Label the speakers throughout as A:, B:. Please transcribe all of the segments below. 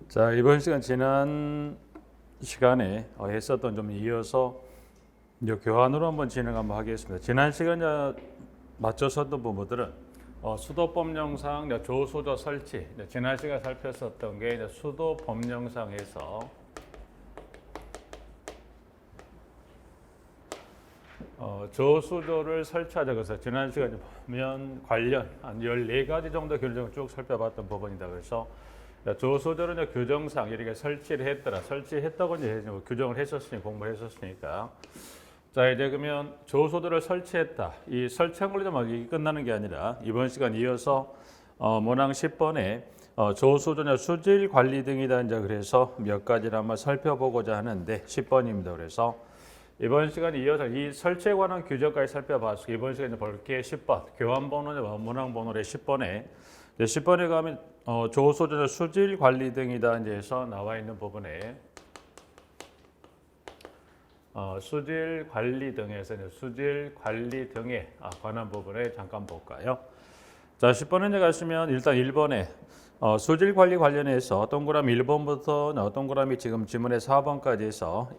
A: 자, 이번 시간 지난 시간에 했었던 좀 이어서 이제 교환으로 한번 진행 한번 하겠습니다. 지난 시간에 맞춰서 했던 부분들은 수도법 영상 조수조 설치, 지난 시간에 살폈었던 게 이제 수도법 영상에서 저수조를 설치하자. 그래서 지난 시간에 보면 관련 한 14가지 정도 규정을 쭉 살펴봤던 부분이다. 그래서 저수조는 규정상 이렇게 설치를 했더라. 설치했다고 이제 규정을 했었으니 공부를 했었으니까. 자, 이제 그러면 저수조를 설치했다. 이 설치한 걸로 좀 끝나는 게 아니라 이번 시간 이어서 문항 10번에 저수조냐 수질 관리 등이다. 이제 그래서 몇 가지를 한번 살펴보고자 하는데 10번입니다. 그래서 이번 시간에 이어서 이 설치에 관한 규정까지 살펴봤고 이번 시간에 볼게 10번 교환 번호는 문항 번호의 10번에 10번에 가면 조수조냐 수질 관리 등이다. 이제 해서 나와 있는 부분에 수질 관리 등에서 수질 관리 등에 관한 부분에 잠깐 볼까요? 자, 10번에 이제 가시면 일단 1번에 수질 관리 관련해서 동그라미 1번부터 동그라미 지금 지문의 4번까지 해서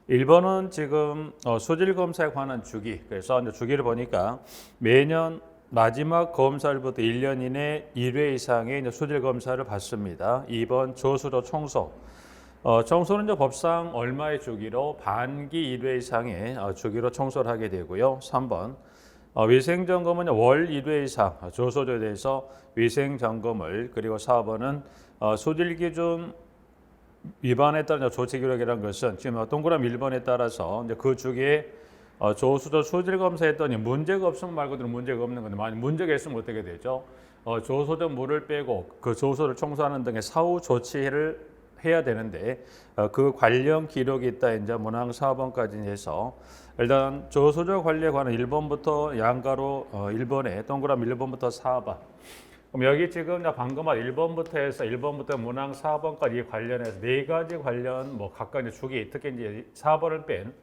A: 1번은 지금 수질 검사에 관한 주기. 그래서 이제 주기를 보니까 매년 마지막 검사일부터 1년 이내 1회 이상의 이제 수질 검사를 받습니다. 2번 저수조 청소. 청소는 이제 법상 얼마의 주기로 반기 1회 이상의 주기로 청소를 하게 되고요. 3번 위생 점검은 월 1회 이상 저수조에 대해서 위생 점검을. 그리고 4번은 수질 기준 위반에 따른 조치 기록이라는 것은 지금 동그라미 1번에 따라서 이제 그 주기에 저수조 수질 검사했더니 문제가 없으면 말 그대로 문제가 없는 건데 만약 문제가 있으면 어떻게 되죠? 저수조 물을 빼고 그 저수조를 청소하는 등의 사후 조치를 해야 되는데 그 관련 기록이 있다. 이제 문항 4번까지 해서 일단 저수조 관리에 관한 1번부터 양가로 1번에 동그라미 1번부터 4번. 그럼 여기 지금 방금 한 1번부터 해서 1번부터 문항 4번까지 관련해서 네 가지 관련 각각 이제 주기, 특히 이제 4번을 뺀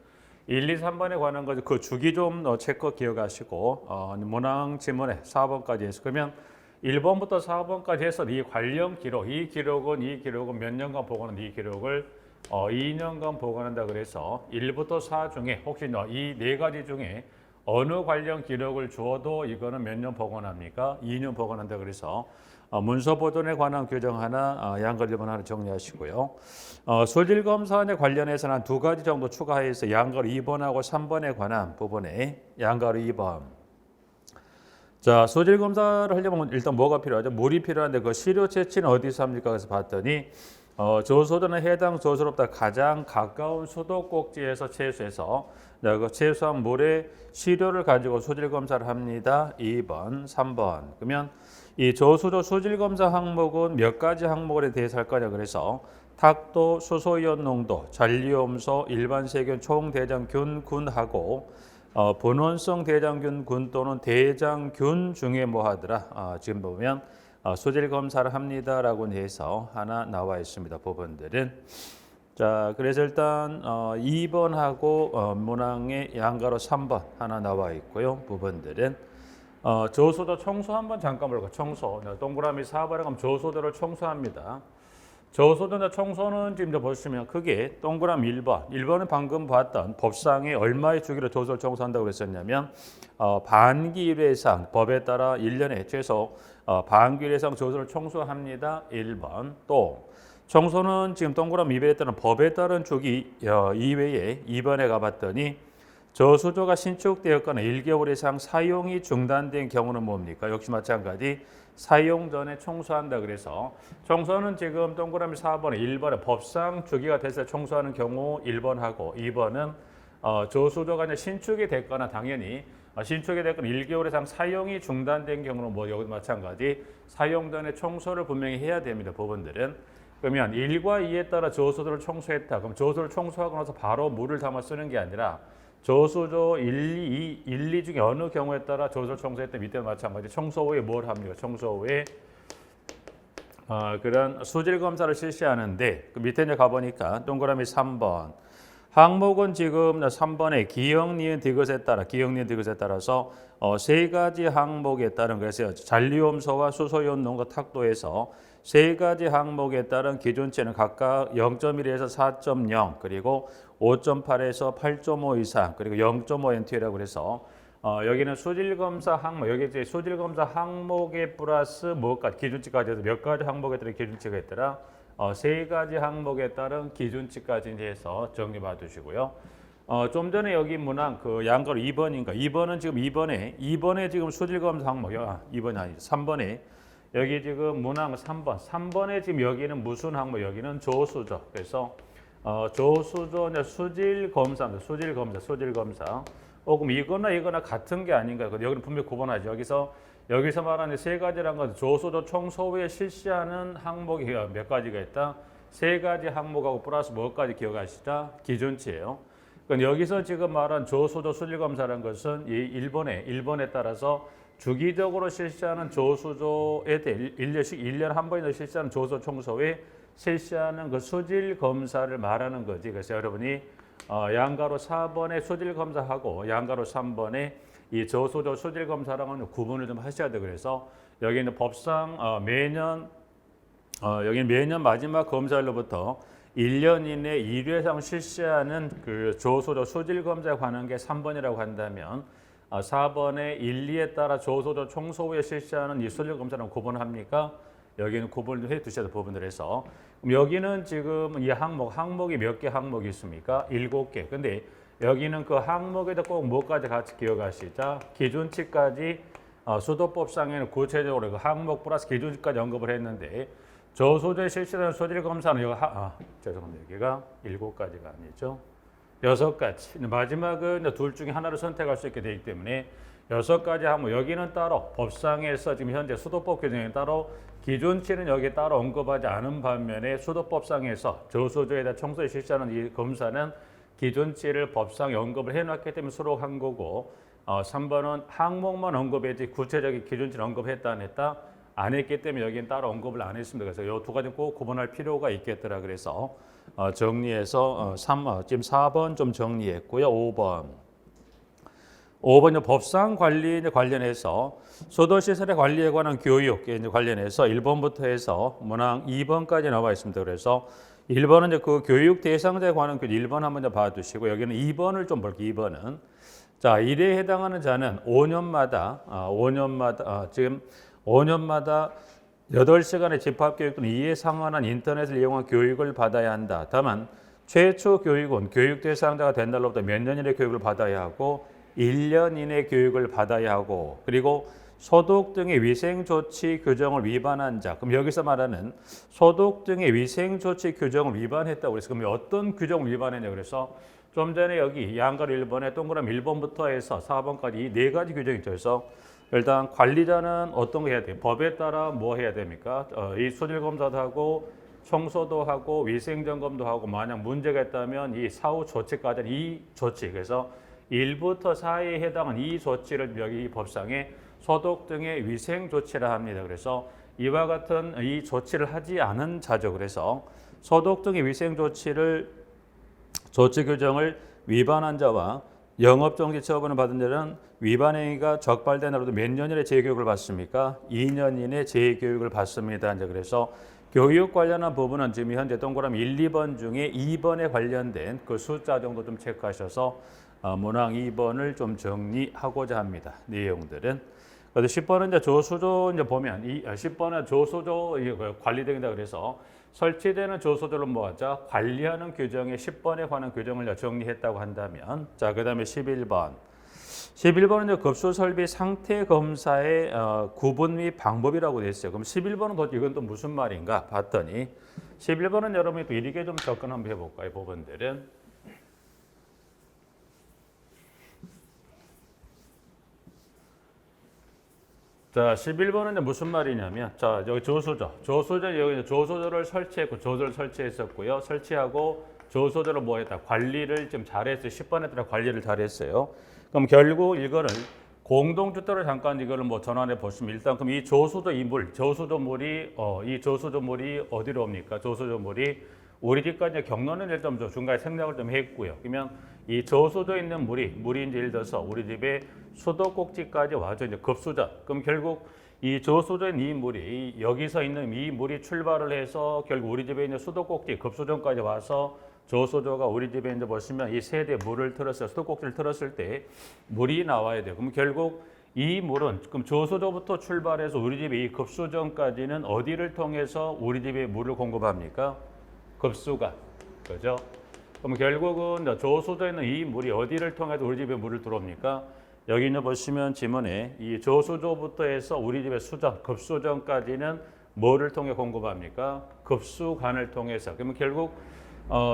A: 1, 2, 3번에 관한 거 그 주기 좀 체크 기억하시고 문항 지문에 4번까지 해서 그러면 1번부터 4번까지 해서 이 관련 기록, 이 기록은 몇 년간 보관한다. 이 기록을 2년간 보관한다. 그래서 1부터 4 중에 혹시 이 네 가지 중에 어느 관련 기록을 주어도 이거는 몇 년 보관합니까? 2년 보관한다. 그래서 문서 보존에 관한 규정 하나, 양걸 1번 하나 정리하시고요. 수질 검사에 관련해서는 한 두 가지 정도 추가해서 양걸 2번하고 3번에 관한 부분에 양걸 2번. 자, 수질 검사를 하려면 일단 뭐가 필요하죠? 물이 필요한데 그 시료 채취는 어디서 합니까? 그래서 봤더니 저수조는 해당 저수로부터 가장 가까운 수도꼭지에서 채수해서 그 채수한 물의 시료를 가지고 수질 검사를 합니다. 2번, 3번. 그러면 이 저수조 수질 검사 항목은 몇 가지 항목에 대해서 할 거냐? 그래서 탁도, 수소이온 농도, 잔류염소, 일반 세균, 총대장균 군하고 분원성 대장균 군 또는 대장균 중에 뭐 하더라? 지금 보면 수질 검사를 합니다라고 해서 하나 나와 있습니다. 부분들은. 자, 그래서 일단 2번하고 문항의 양가로 3번 하나 나와 있고요. 부분들은 저수도 청소 한번 잠깐 볼까요? 청소. 동그라미 4번에 가면 저수도를 청소합니다. 저수도나 청소는 지금 보시면 크게 동그라미 1번. 1번은 방금 봤던 법상에 얼마의 주기로 저수도를 청소한다고 그랬었냐면 반기 1회 이상 법에 따라 1년에 최소 반기 1회 이상 저수도를 청소합니다. 1번. 또 청소는 지금 동그라미 2번에 따른 법에 따른 주기 이외에 2번에 가봤더니 저수조가 신축되었거나 1개월 이상 사용이 중단된 경우는 뭡니까? 역시 마찬가지 사용 전에 청소한다. 그래서 청소는 지금 동그라미 4번에 1번에 법상 주기가 돼서 청소하는 경우 1번하고 2번은 저수조가 이제 신축이 됐거나 당연히 신축이 됐거나 1개월 이상 사용이 중단된 경우는 여기 마찬가지 사용 전에 청소를 분명히 해야 됩니다. 부분들은. 그러면 1과 2에 따라 저수조를 청소했다. 그럼 저수조를 청소하고 나서 바로 물을 담아 쓰는 게 아니라 저수조 1, 2 중에 어느 경우에 따라 저수조를 청소했다. 밑에 마찬가지 청소 후에 뭘 합니까? 청소 후에 그런 수질 검사를 실시하는데 그 밑에 이제 가보니까 동그라미 3번 항목은 지금 3번에 기역, 니은, 디귿에 따라 기역, 니은, 디귿에 따라서 세 가지 항목에 따른 것이요. 잔류염소와 수소연농과 탁도에서 세 가지 항목에 따른 기준치는 각각 0.1에서 4.0 그리고 5.8에서 8.5 이상 그리고 0.5 NT라고 해서 여기는 수질검사 항목 여기 이제 수질검사 항목에 플러스 뭐까지 기준치까지 해서 몇 가지 항목에 따른 기준치가 있더라. 세 가지 항목에 따른 기준치까지 해서 정리해 두시고요. 좀 전에 여기 문항 그 양가로 2번인가 2번은 지금 2번에 지금 수질검사 항목 2번이 아니죠. 3번에 여기 지금 문항 3번에 지금 여기는 무슨 항목 여기는 조수죠. 그래서 조수조 수질검사입니다. 수질검사. 그럼 이거나 같은 게 아닌가요? 여기는 분명히 구분하죠. 여기서 말하는 세 가지란 것은 조수조 청소 후에 실시하는 항목이 몇 가지가 있다? 세 가지 항목하고 플러스 뭐까지 기억하시자? 기준치예요. 그러니까 여기서 지금 말한 조수조 수질검사라는 것은 이 1번에 따라서 주기적으로 실시하는 조수조에 대해 1년 한 번이나 실시하는 조수 청소 후에 실시하는 그 수질 검사를 말하는 거지. 그래서 여러분이 양가로 4번에 수질 검사하고 양가로 3번에 이 조수조 수질 검사랑은 구분을 좀 하셔야 돼. 그래서 여기는 법상 매년 여기 매년 마지막 검사일로부터 1년 이내 1회상 실시하는 그 조수조 수질 검사에 관한 게 3번이라고 한다면 4번의 1, 2에 따라 조수조 청소 후에 실시하는 이 수질 검사랑 구분합니까? 여기는 구분을 해 두셔야 될 부분들에서 그럼 여기는 지금 이 항목이 몇 개 항목이 있습니까? 7개. 근데 여기는 그 항목에다 꼭 뭐까지 같이 기억하시자 기준치까지 수도법상에는 구체적으로 그 항목 플러스 기준치까지 언급을 했는데 조수조에 실시하는 수질 검사는 죄송합니다. 여기가 7가지가 아니죠. 6가지. 마지막은 둘 중에 하나를 선택할 수 있게 되기 때문에 6가지 항목 여기는 따로 법상에서 지금 현재 수도법 규정에 따로 기준치는 여기 따로 언급하지 않은 반면에 수도법상에서 조수조에다 청소에 실시하는 이 검사는 기준치를 법상에 언급을 해놨기 때문에 수록한 거고 3번은 항목만 언급했지 구체적인 기준치를 언급했다 안 했다 안 했기 때문에 여기는 따로 언급을 안 했습니다. 그래서 이 두 가지 꼭 구분할 필요가 있겠더라. 그래서 정리해서 지금 4번 좀 정리했고요. 5번 법상 관리 관련해서 수도시설의 관리에 관한 교육에 관련해서 1번부터 해서 문항 2번까지 나와 있습니다. 그래서 1번은 이제 그 교육 대상자에 관한 교육 1번 한번 봐두시고 여기는 2번을 좀 볼게요. 2번은 자 일에 해당하는 자는 5년마다 지금 5년마다 8시간의 집합교육 또는 이에 상환한 인터넷을 이용한 교육을 받아야 한다. 다만 최초 교육은 교육 대상자가 된 날로부터 몇 년 이내 교육을 받아야 하고 1년 이내 교육을 받아야 하고 그리고 소독 등의 위생조치 규정을 위반한 자. 그럼 여기서 말하는 소독 등의 위생조치 규정을 위반했다고 그래서 그럼 어떤 규정을 위반했냐 그래서 좀 전에 여기 양가로 1번에 동그라미 1번부터 해서 4번까지 이 네 가지 규정이 있죠. 그래서 일단 관리자는 어떤 거 해야 돼요? 법에 따라 뭐 해야 됩니까? 이 수질 검사도 하고 청소도 하고 위생 점검도 하고 만약 문제가 있다면 이 사후 조치까지는 이 조치 그래서 1부터 4에 해당한 이 조치를 여기 법상에 소독 등의 위생 조치라 합니다. 그래서 이와 같은 이 조치를 하지 않은 자죠. 그래서 소독 등의 위생 조치 규정을 위반한 자와 영업정지 처분을 받은 자는 위반 행위가 적발된 날로부터 몇 년 이내 재교육을 받습니까? 2년 이내 재교육을 받습니다. 이제 그래서 교육 관련한 부분은 지금 현재 동그라미 1, 2번 중에 2번에 관련된 그 숫자 정도 좀 체크하셔서 문항 2번을 좀 정리하고자 합니다. 내용들은. 그래서 10번은 이제 조수조 이제 보면 10번은 조수조 관리 등이다 그래서 설치되는 조수조를 모아자 관리하는 규정의 10번에 관한 규정을 정리했다고 한다면 자 그다음에 11번은 이제 급수 설비 상태 검사의 구분 및 방법이라고 되어 있어요. 그럼 11번은 이건 또 무슨 말인가 봤더니 11번은 여러분이 또 이렇게 좀 접근 한번 해볼까요? 부분들은 자, 11번은 무슨 말이냐면, 자, 여기 조수조 여기 조수조를 설치했고, 조수를 설치했었고요. 설치하고 조수조를 뭐 했다? 관리를 좀 잘했어요. 10번에 따라 관리를 잘했어요. 그럼 결국 이거를 공동주택을 잠깐 이거를 뭐 전환해 보시면 일단 그럼 이 조수조 이 물, 조수조물이 이 조수조물이 어디로 옵니까? 조수조물이 우리 집까지 이제 경로는 좀 중간에 생략을 좀 했고요. 그러면 이 저수조에 있는 물이 이제 예를 들어서 우리 집의 수도꼭지까지 와서 이제 급수전. 그럼 결국 이 저수조에 있는 이 물이 여기서 있는 이 물이 출발을 해서 결국 우리 집에 있는 수도꼭지 급수전까지 와서 저수조가 우리 집에 이제 보시면 이 세대 물을 틀었어요. 수도꼭지를 틀었을 때 물이 나와야 돼요. 그럼 결국 이 물은 그럼 저수조부터 출발해서 우리 집의 이 급수전까지는 어디를 통해서 우리 집에 물을 공급합니까? 급수관. 그죠? 그럼 결국은 저수조에 있는 이 물이 어디를 통해서 우리 집에 물을 들어옵니까? 여기 있는 보시면 지문에 이 저수조부터 해서 우리 집의 수전, 급수전까지는 뭐를 통해 공급합니까? 급수관을 통해서. 그러면 결국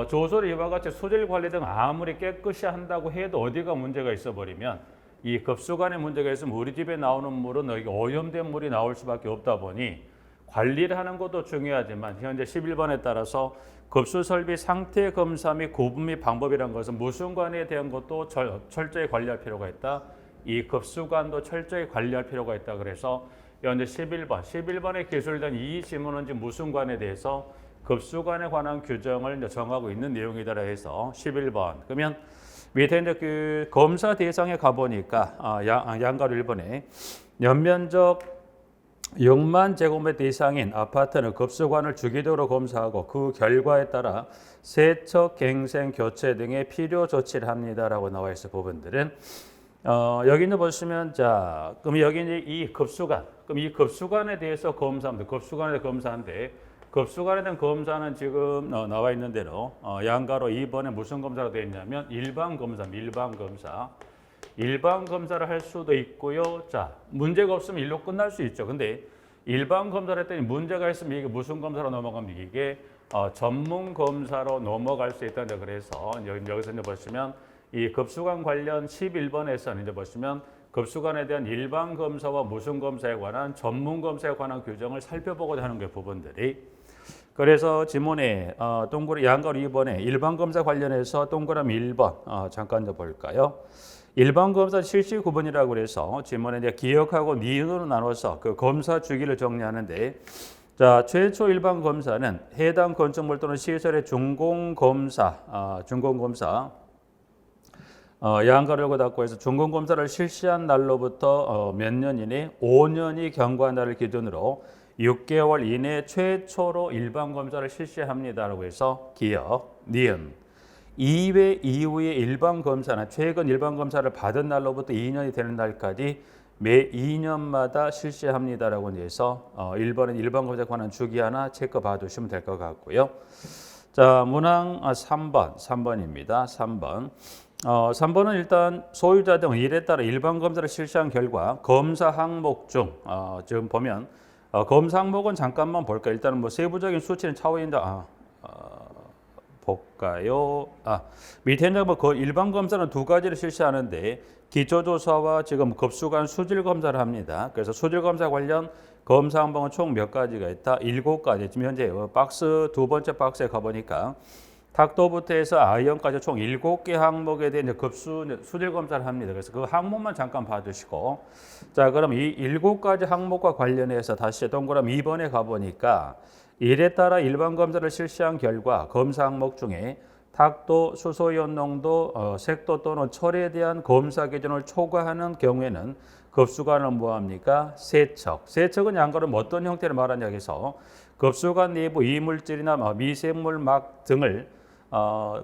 A: 저수를 이와 같이 수질 관리 등 아무리 깨끗이 한다고 해도 어디가 문제가 있어 버리면 이 급수관에 문제가 있으면 우리 집에 나오는 물은 여기 오염된 물이 나올 수밖에 없다 보니 관리를 하는 것도 중요하지만 현재 11번에 따라서 급수 설비 상태 검사 및 구분 및 방법이라는 것은 무슨관에 대한 것도 철저히 관리할 필요가 있다. 이 급수관도 철저히 관리할 필요가 있다. 그래서 현재 11번에 기술된 이 질문은 지금 무슨관에 대해서 급수관에 관한 규정을 이제 정하고 있는 내용이다라 해서 11번. 그러면 밑에 이제 그 검사 대상에 가보니까 양가로 1번에 연면적 6만 제곱미터 이상인 아파트는 급수관을 주기적으로 검사하고 그 결과에 따라 세척, 갱생, 교체 등의 필요 조치를 합니다라고 나와 있어 부분들은 여기 있는 보시면 자 그럼 여기 이제 이 급수관 그럼 이 급수관에 대해서 검사합니다. 급수관에 대해서 검사인데 급수관에 대한 검사는 지금 나와 있는 대로 양가로 2번에 무슨 검사가 되어 있냐면 일반 검사. 일반 검사를 할 수도 있고요. 자, 문제가 없으면 일로 끝날 수 있죠. 근데 일반 검사를 했더니 문제가 있으면 이게 무슨 검사로 넘어갑니까? 이게 전문 검사로 넘어갈 수 있다. 그래서 여기서 이제 보시면 이 급수관 관련 11번에서는 이제 보시면 급수관에 대한 일반 검사와 무슨 검사에 관한 전문 검사에 관한 규정을 살펴보고자 하는 게 부분들이. 그래서 지문에 동그라미 양가로 2번에 일반 검사 관련해서 동그라미 1번 잠깐 좀 볼까요? 일반 검사 실시 구분이라고 그래서 지문에 이제 기억하고 니은으로 나눠서 그 검사 주기를 정리하는데 자 최초 일반 검사는 해당 건축물 또는 시설의 준공검사 양가를 열고 닫고 해서 준공검사를 실시한 날로부터 몇 년 이내 5년이 경과한 날을 기준으로 6개월 이내 최초로 일반 검사를 실시합니다라고 해서 기억, 니은 2회 이후의 일반 검사는 최근 일반 검사를 받은 날로부터 2년이 되는 날까지 매 2년마다 실시합니다라고 해서 1번은 일반 검사에 관한 주기 하나 체크 봐두시면 될 것 같고요. 자 문항 3번입니다. 3번. 3번은 일단 소유자 등 일에 따라 일반 검사를 실시한 결과 검사 항목 중 지금 보면 검사 항목은 잠깐만 볼까요? 일단은 뭐 세부적인 수치는 차후인데 볼까요? 밑에 있는 뭐 일반 검사는 두 가지를 실시하는데 기초조사와 지금 급수관 수질 검사를 합니다. 그래서 수질 검사 관련 검사 항목은 총 몇 가지가 있다? 7가지. 지금 현재 박스 두 번째 박스에 가보니까 탁도부터 해서 아이언까지 총 7개 항목에 대한 수질 검사를 합니다. 그래서 그 항목만 잠깐 봐두시고 자 그럼 이 7가지 항목과 관련해서 다시 동그라미 2번에 가보니까 일에 따라 일반 검사를 실시한 결과 검사 항목 중에 탁도, 수소이온 농도, 색도 또는 철에 대한 검사 기준을 초과하는 경우에는 급수관을 뭐합니까? 세척은 양가로 어떤 형태를 말하냐 해서 급수관 내부 이물질이나 미생물막 등을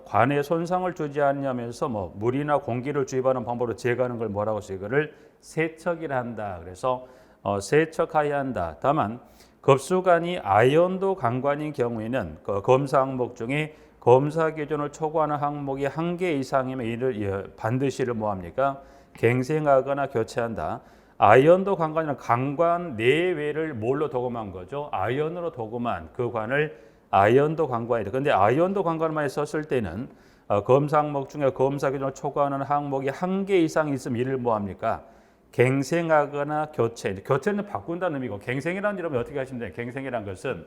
A: 관에 손상을 주지 않냐면서 뭐 물이나 공기를 주입하는 방법으로 제거하는 걸 뭐라고 해서 이거를 세척이라 한다. 그래서 세척하여야 한다. 다만 급수관이 아연도 강관인 경우에는 그 검사 항목 중에 검사 기준을 초과하는 항목이 1개 이상이면 이를 반드시를 뭐합니까? 갱생하거나 교체한다. 아연도 강관이란 강관 내외를 뭘로 도금한 거죠? 아연으로 도금한 그 관을 아연도 강관이다. 그런데 아연도 강관만 썼을 때는 검사 항목 중에 검사 기준을 초과하는 항목이 1개 이상 있으면 이를 뭐합니까? 갱생하거나 교체는 바꾼다는 의미고 갱생이라는 이름은 어떻게 하시면 돼요? 갱생이라는 것은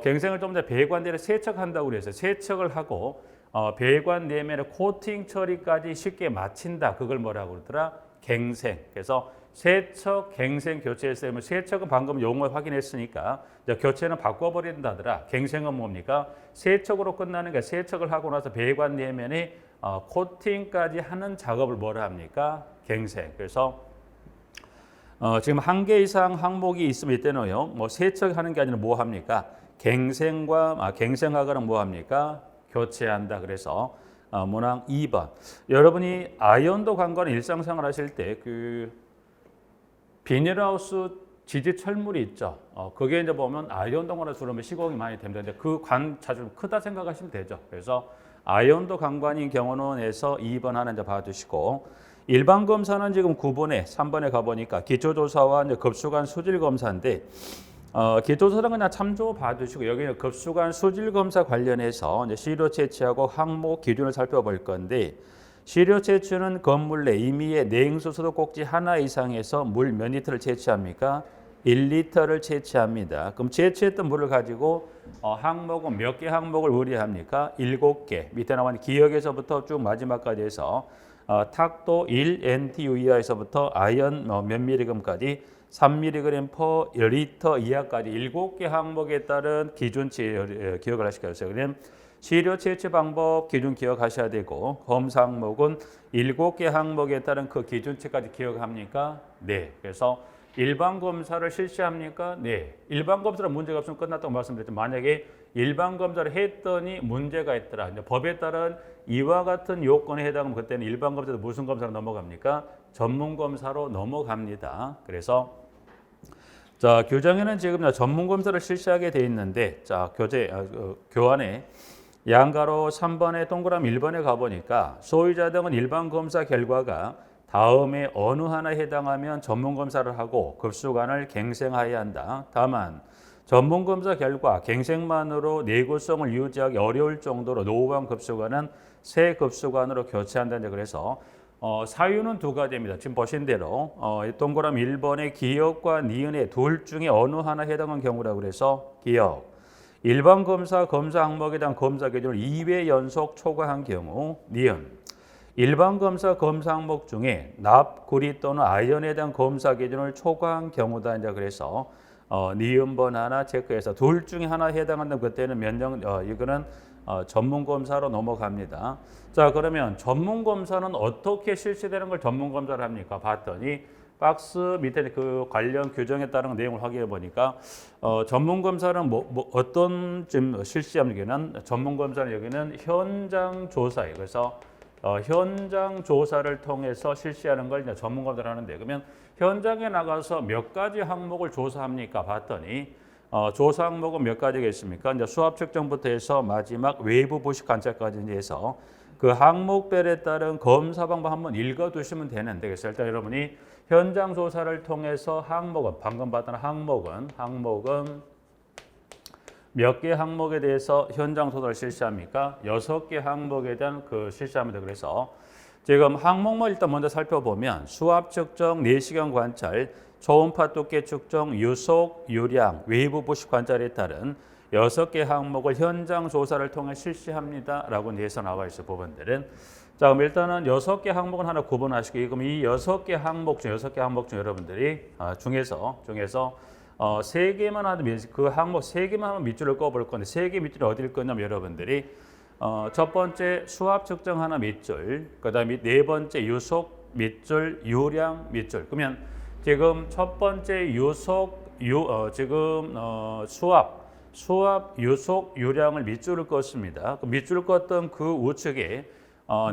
A: 갱생을 좀 더 배관대를 세척한다고 그랬어요. 세척을 하고 배관 내면의 코팅 처리까지 쉽게 마친다. 그걸 뭐라고 그러더라? 갱생. 그래서 세척, 갱생, 교체했어요. 세척은 방금 용어 확인했으니까 이제 교체는 바꿔버린다더라. 갱생은 뭡니까? 세척으로 끝나는 게 세척을 하고 나서 배관 내면에 코팅까지 하는 작업을 뭐라 합니까? 갱생. 그래서 지금 한 개 이상 항목이 있으면 이때는요. 뭐 세척하는 게 아니라 뭐 합니까? 갱생하거나 뭐 합니까? 교체한다. 그래서 문항 2번. 여러분이 아이언도 관과는 일상생활 하실 때 그 비닐하우스 지지 철물이 있죠. 그게 이제 보면 아이언도관에 들어오면 시공이 많이 됩니다. 근데 그 관 자주 크다 생각하시면 되죠. 그래서 아이언도 관관인 경우는 해서 2번 하나 이제 봐주시고, 일반 검사는 지금 9번에 3번에 가보니까 기초조사와 이제 급수관 수질 검사인데, 기초조사는 그냥 참조 봐두시고, 여기는 급수관 수질 검사 관련해서 이제 시료 채취하고 항목 기준을 살펴볼 건데, 시료 채취는 건물 내 임의의 냉수 소독 꼭지 하나 이상에서 물 몇 리터를 채취합니까? 1리터를 채취합니다. 그럼 채취했던 물을 가지고 항목은 몇 개 항목을 의뢰합니까? 7개. 밑에 나온 기역에서부터 쭉 마지막까지 해서 탁도 1 NTU 이하에서부터 아연 몇 미리그램까지 3mg per 리터 이하까지 7개 항목에 따른 기준치 기억을 하실 거예요. 그러면 시료 채취 방법 기준 기억하셔야 되고, 검사 항목은 7개 항목에 따른 그 기준치까지 기억합니까? 네. 그래서 일반 검사를 실시합니까? 네. 일반 검사는 문제가 없으면 끝났다고 말씀드렸죠. 만약에 일반 검사를 했더니 문제가 있더라. 이제 법에 따른 이와 같은 요건에 해당하면 그때는 일반 검사도 무슨 검사로 넘어갑니까? 전문 검사로 넘어갑니다. 그래서 자, 교정에는 지금 전문 검사를 실시하게 돼 있는데, 자, 교환에 양가로 3번에 동그라미 1번에 가보니까 소유자 등은 일반 검사 결과가 다음에 어느 하나에 해당하면 전문 검사를 하고 급수관을 갱생하여야 한다. 다만 전문 검사 결과 갱생만으로 내구성을 유지하기 어려울 정도로 노후한 급수관은 새 급수관으로 교체한다. 그래서 사유는 두 가지입니다. 지금 보신 대로 동그라미 1번의 기역과 니은의 둘 중에 어느 하나에 해당하는 경우라고 그래서 기역. 일반 검사 항목에 대한 검사 기준을 2회 연속 초과한 경우 니은. 일반 검사 항목 중에 납, 구리 또는 아연에 대한 검사 기준을 초과한 경우다. 이제 그래서 니은번 하나 체크해서 둘 중에 하나에 해당한다면 그때는 이거는 전문 검사로 넘어갑니다. 자, 그러면 전문 검사는 어떻게 실시되는 걸 전문 검사를 합니까? 봤더니 박스 밑에 그 관련 규정에 따른 내용을 확인해 보니까 전문 검사는 어떤 좀 실시합니까? 전문 검사는 여기는 현장 조사예요. 그래서 현장 조사를 통해서 실시하는 걸 이제 전문 검사를 하는데, 그러면 현장에 나가서 몇 가지 항목을 조사합니까? 봤더니 조사 항목은 몇 가지가 있습니까? 이제 수압 측정부터 해서 마지막 외부 부식 관찰까지 해서 그 항목별에 따른 검사 방법 한번 읽어두시면 되는데, 그래서 일단 여러분이 현장 조사를 통해서 항목은 방금 봤던 항목은 몇 개 항목에 대해서 현장 조사를 실시합니까? 6개 항목에 대한 실시합니다. 그래서 지금 항목만 일단 먼저 살펴보면 수압 측정, 내시경 관찰, 초음파 두께 측정, 유속, 유량, 외부 부식 관찰에 따른 6개 항목을 현장 조사를 통해 실시합니다. 라고 해서 나와 있어 부분들은. 자, 그럼 일단은 6개 항목은 하나 구분하시고, 그럼 이 6개 항목 중 여러분들이 중에서 3개만 하면 그 항목 3개만 하면 밑줄을 꺼볼 건데, 3개 밑줄이 어디를 꺼냐면 여러분들이 첫 번째 수압 측정 하나 밑줄, 그다음에 네 번째 유속 밑줄, 유량 밑줄. 그러면 지금 첫 번째 유속 수압, 유속, 유량을 밑줄을 껐습니다. 그 밑줄을 껐던 그 우측에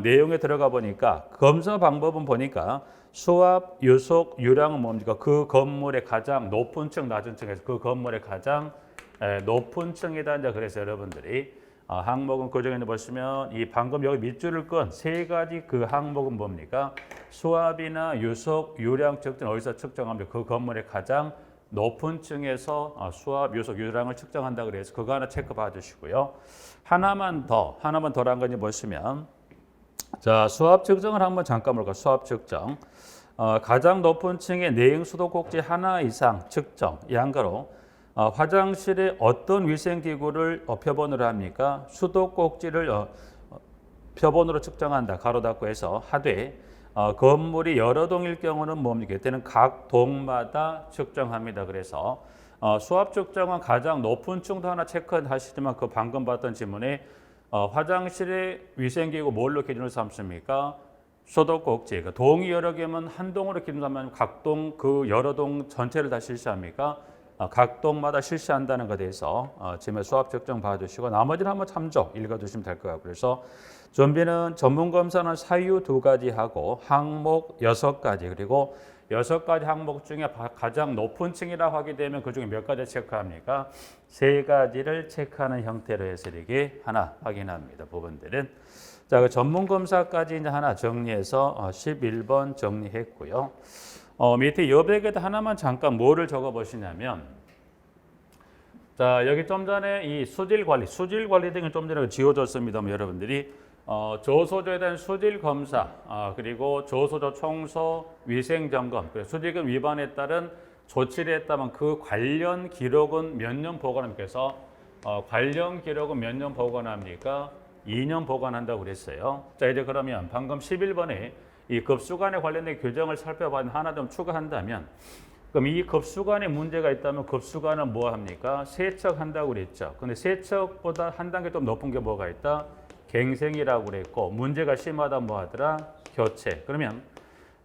A: 내용에 들어가 보니까 검사 방법은 보니까 수압, 유속, 유량은 뭡니까? 그 건물의 가장 높은 층, 낮은 층에서 그 건물의 가장 높은 층이다. 이제 그래서 여러분들이 항목은 그 중에 보시면 이 방금 여기 밑줄을 끈 세 가지 그 항목은 뭡니까? 수압이나 유속, 유량 측정 어디서 측정합니까? 그 건물의 가장 높은 층에서 수압, 유속, 유량을 측정한다. 그래서 그거 하나 체크 받으시고요. 하나만 더란 건지 보시면, 자, 수압 측정을 한번 잠깐 볼까요? 수압 측정. 가장 높은 층의 내용 수도 꼭지 하나 이상 측정. 양가로 화장실에 어떤 위생기구를 표본으로 합니까? 수도 꼭지를 표본으로 측정한다. 가로 닫고 해서 하되 건물이 여러 동일 경우는 뭡니까? 이때는 각 동마다 측정합니다. 그래서 수압 측정은 가장 높은 층도 하나 체크하시지만 그 방금 봤던 질문에 화장실의 위생기구 뭘로 기준을 삼습니까? 수도꼭지. 동이 여러 개면 한 동으로 기준 삼으면 각 동 그 여러 동 전체를 다 실시합니까? 각 동마다 실시한다는 것에 대해서 지금 수압 측정 봐주시고 나머지는 한번 참조 읽어주시면 될 것 같고요. 그래서 준비는 전문검사는 사유 2가지 하고 항목 6가지 그리고 6가지 항목 중에 가장 높은 층이라고 하게 되면 그중에 몇 가지 체크합니까? 3가지를 체크하는 형태로 해서 이렇게 하나 확인합니다. 부분들은. 자, 그 전문검사까지 이제 하나 정리해서 11번 정리했고요. 밑에 여백에다 하나만 잠깐 뭐를 적어 보시냐면 자, 여기 좀 전에 이 수질 관리 등을 좀 전에 지워줬습니다만 여러분들이 조소조에 대한 수질 검사 그리고 조소조 청소 위생 점검 수질금 위반에 따른 조치를 했다면 그 관련 기록은 몇 년 보관합니까? 그래서 관련 기록은 몇 년 보관합니까? 2년 보관한다고 그랬어요. 자, 이제 그러면 방금 11번에 이 급수관에 관련된 규정을 살펴봤는데 하나 좀 추가한다면 그럼 이 급수관에 문제가 있다면 급수관은 뭐 합니까? 세척한다고 그랬죠. 근데 세척보다 한 단계 좀 높은 게 뭐가 있다? 갱생이라고 그랬고 문제가 심하다 뭐 하더라? 교체. 그러면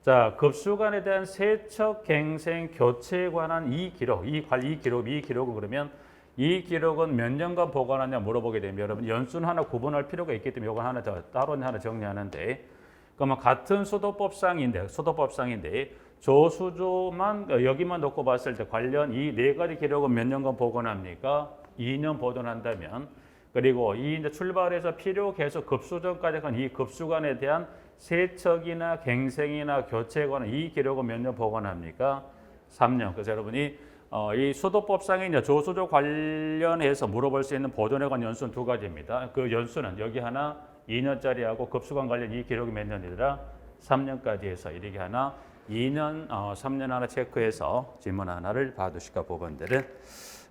A: 자, 급수관에 대한 세척, 갱생, 교체에 관한 이 기록은 그러면 이 기록은 몇 년간 보관하냐 물어보게 되면 여러분 연수는 하나 구분할 필요가 있기 때문에 이건 하나 따로 하나 정리하는데 그러면 같은 수도법상인데 조수조만 여기만 놓고 봤을 때 관련 이 4가지 기록은 몇 년간 보관합니까? 2년 보존한다면 그리고 이 이제 출발해서 필요 계속 급수전까지 간 이 급수관에 대한 세척이나 갱생이나 교체에 관한 이 기록은 몇 년 보관합니까? 3년. 그래서 여러분이 이 수도법상의 이제 조수조 관련해서 물어볼 수 있는 보존에 관한 연수는 2가지입니다. 그 연수는 여기 하나 2년짜리하고 급수관 관련 이 기록이 몇 년이더라? 3년까지 해서 이렇게 하나 2년, 3년 하나 체크해서 질문 하나를 봐두실까 부분들은.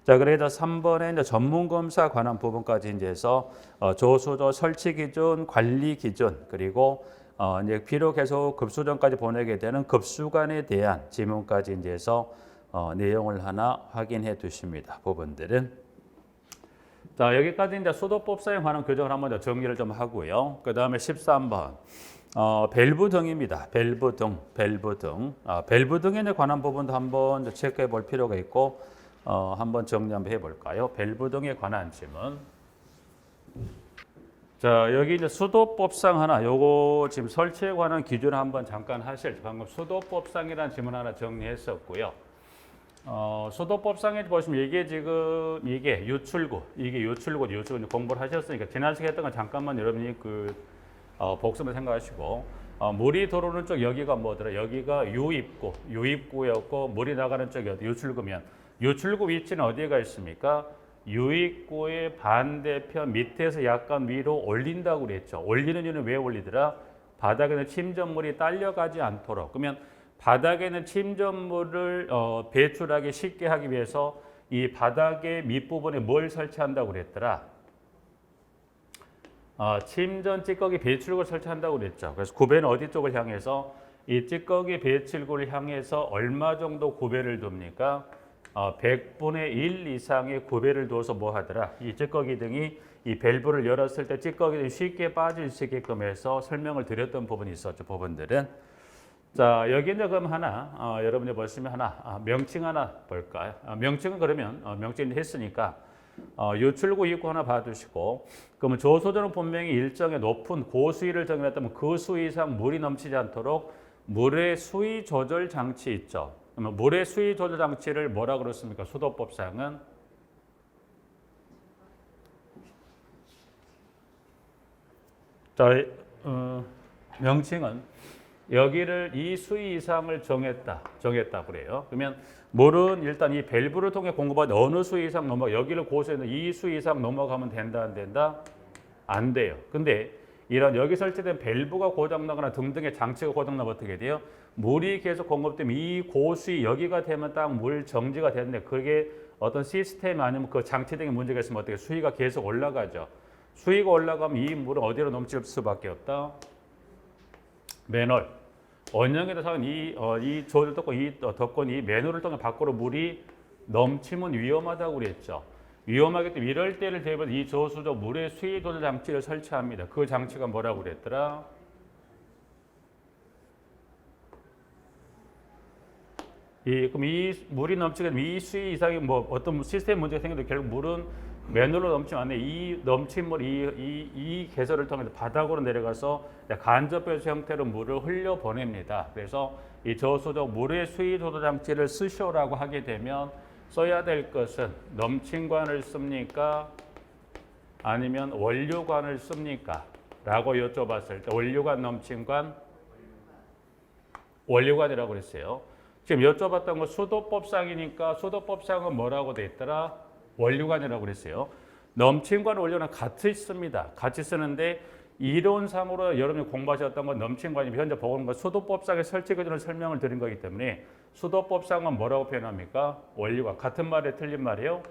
A: 자, 그래서 3번에 이제 전문검사 관한 부분까지 이제 해서 조수조 설치 기준, 관리 기준, 그리고 이제 필요 계속 급수전까지 보내게 되는 급수관에 대한 질문까지 이제 해서 내용을 하나 확인해 두십니다. 부분들은. 자, 여기까지 이제 수도법상에 관한 규정을 한번 더 정리를 좀 하고요. 그 다음에 13번. 밸브 등입니다. 밸브 등. 밸브 등에 관한 부분도 한번 체크해 볼 필요가 있고, 한번 정리 한번 해볼까요? 밸브 등에 관한 질문. 자, 여기 이제 수도법상 하나, 요거 지금 설치에 관한 기준을 한번 잠깐 방금 수도법상이라는 질문 하나 정리했었고요. 수도법상에 보시면 이게 유출구 공부를 하셨으니까 지난 시간에 했던 건 잠깐만 여러분이 복습을 생각하시고 물이 들어오는 쪽 여기가 뭐더라? 여기가 유입구였고 물이 나가는 쪽이 유출구면 유출구 위치는 어디가 있습니까? 유입구의 반대편 밑에서 약간 위로 올린다고 그랬죠. 올리는 이유는 왜 올리더라? 바닥에는 침전물이 딸려가지 않도록. 그러면 바닥에는 침전물을 배출하기 쉽게 하기 위해서 이 바닥의 밑부분에 뭘 설치한다고 그랬더라? 침전 찌꺼기 배출구를 설치한다고 그랬죠. 그래서 구배는 어디 쪽을 향해서? 이 찌꺼기 배출구를 향해서 얼마 정도 구배를 둡니까? 100분의 1 이상의 구배를 둬서 뭐 하더라? 이 찌꺼기 등이 이 밸브를 열었을 때 찌꺼기들이 쉽게 빠질 수 있게끔 해서 설명을 드렸던 부분이 있었죠. 부분들은. 자, 여기 이제 그럼 하나, 여러분들 보시면 하나, 명칭 하나 볼까요? 명칭은 그러면, 명칭을 했으니까, 유출구 입구 하나 봐주시고, 그러면 조소조는 분명히 일정의 높은 고수위를 정했다면 그 수위 이상 물이 넘치지 않도록 물의 수위 조절 장치 있죠. 그러면 물의 수위 조절 장치를 뭐라 그렇습니까? 수도법상은 자, 명칭은 여기를 이 수위 이상을 정했다 그래요. 그러면 물은 일단 이 밸브를 통해 공급받는 어느 수위 이상 여기를 고수해서 이 수위 이상 넘어가면 된다 안 된다? 안 돼요. 근데 이런 여기 설치된 밸브가 고장나거나 등등의 장치가 고장나면 어떻게 돼요? 물이 계속 공급되면 이 고수위 여기가 되면 딱 물 정지가 되는데 그게 어떤 시스템이 아니면 그 장치 등의 문제가 있으면 어떻게 수위가 계속 올라가죠. 수위가 올라가면 이 물은 어디로 넘칠 수밖에 없다? 맨홀. 원형에다 사은 이 조를 덮고 이 덮건 이 맨홀을 통해 밖으로 물이 넘치면 위험하다고 그랬죠. 위험하기 때문에 이럴 때를 대비해서 이 저수조 물의 수위 조절 장치를 설치합니다. 그 장치가 뭐라고 그랬더라? 그럼 이 물이 넘치게 되면 이 수위 이상의 뭐 어떤 시스템 문제가 생겨도 결국 물은 맨홀로 넘치면 안 돼. 이 넘친 물, 이 개설을 통해서 바닥으로 내려가서 간접배수 형태로 물을 흘려 보냅니다. 그래서 이 저수조 물의 수위 조절 장치를 쓰시오라고 하게 되면 써야 될 것은 넘친관을 씁니까? 아니면 원료관을 씁니까? 라고 여쭤봤을 때 원료관, 넘친관, 원료관이라고 그랬어요. 지금 여쭤봤던 건 수도법상이니까 수도법상은 뭐라고 돼 있더라? 원료관이라고 그랬어요. 넘친관, 원료는 같이 씁니다. 같이 쓰는데 이론상으로 여러분이 공부하셨던 건 넘친관이 현재 보건과 수도법상의 설치 기준을 설명을 드린 거기 때문에 수도법상은 뭐라고 표현합니까? 원료관. 같은 말에 틀린 말이에요?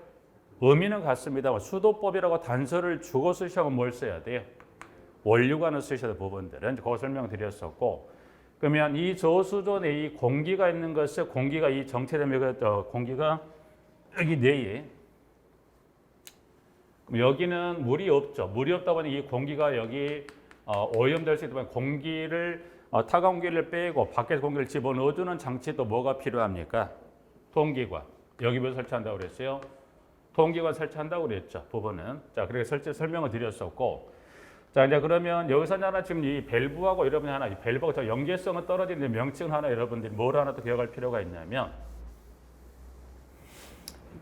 A: 의미는 같습니다만 수도법이라고 단서를 주고 쓰시면 뭘 써야 돼요? 원료관을 쓰셔야 될 부분들은 그거 설명드렸었고, 그러면 이 저수조 내에 이 공기가 있는 것을 공기가 이 정체되면 공기가 여기 내에 여기는 물이 없죠. 물이 없다 보니 이 공기가 여기 오염될 수 있다 보니 공기를 타가운 공기를 빼고 밖에서 공기를 집어넣어주는 장치도 뭐가 필요합니까? 통기관. 여기 뭐 설치한다고 그랬어요? 통기관 설치한다고 그랬죠. 부분은. 자, 그렇게 설명을 드렸었고, 자, 이제 그러면 여기서 하나 지금 이 밸브하고 여러분이 하나, 이 밸브하고 저 연계성은 떨어지는데 명칭 하나 여러분들이 뭘 하나 더 기억할 필요가 있냐면